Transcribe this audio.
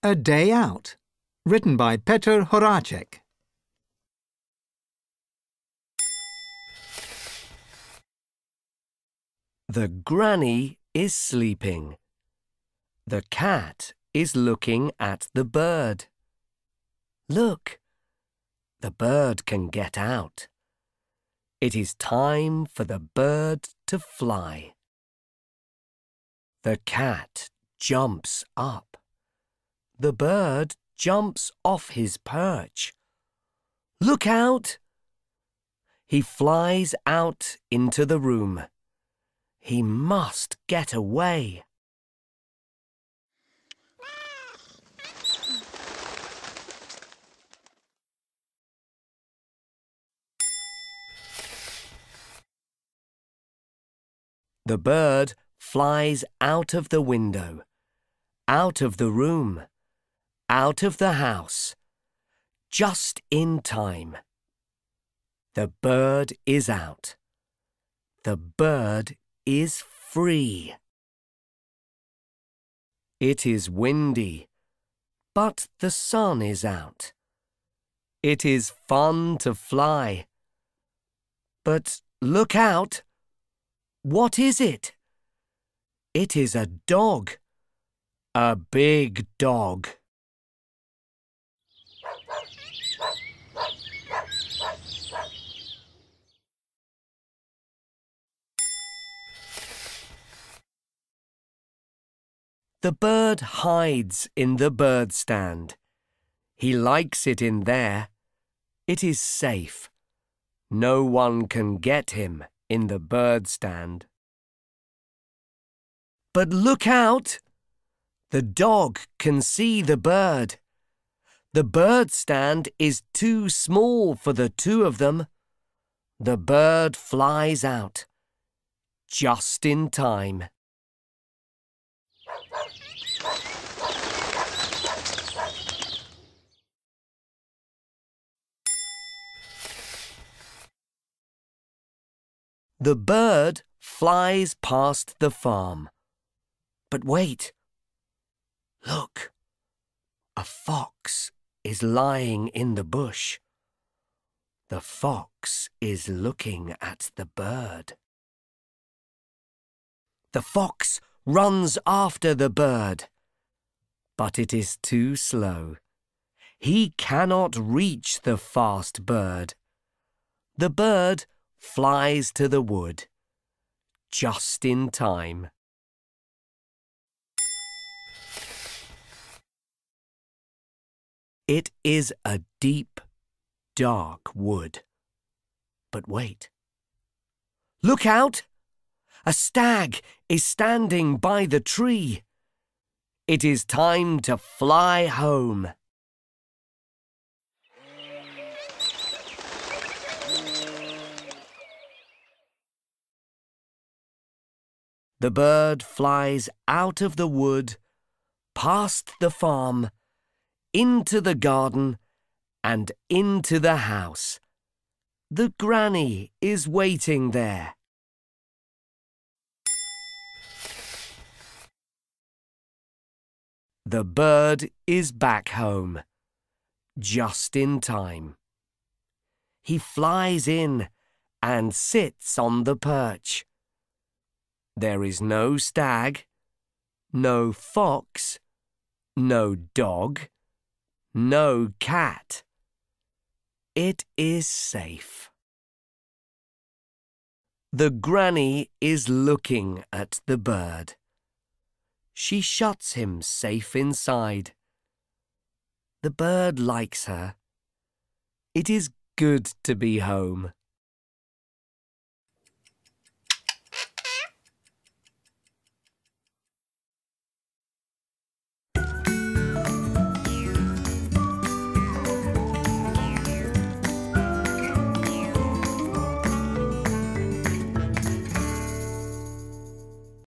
A Day Out, written by Petr Horáček. The granny is sleeping. The cat is looking at the bird. Look, the bird can get out. It is time for the bird to fly. The cat jumps up. The bird jumps off his perch. Look out! He flies out into the room. He must get away. The bird flies out of the window, out of the room, out of the house, just in time. The bird is out. The bird is free. It is windy, but the sun is out. It is fun to fly. But look out! What is it? It is a dog. A big dog. The bird hides in the bird stand. He likes it in there. It is safe. No one can get him in the bird stand. But look out! The dog can see the bird. The bird stand is too small for the two of them. The bird flies out, just in time. The bird flies past the farm. But wait. Look. A fox is lying in the bush. The fox is looking at the bird. The fox runs after the bird. But it is too slow. He cannot reach the fast bird. The bird flies to the wood, just in time. It is a deep, dark wood. But wait. Look out! A stag is standing by the tree. It is time to fly home. The bird flies out of the wood, past the farm, into the garden, and into the house. The granny is waiting there. The bird is back home, just in time. He flies in and sits on the perch. There is no stag, no fox, no dog, no cat. It is safe. The granny is looking at the bird. She shuts him safe inside. The bird likes her. It is good to be home.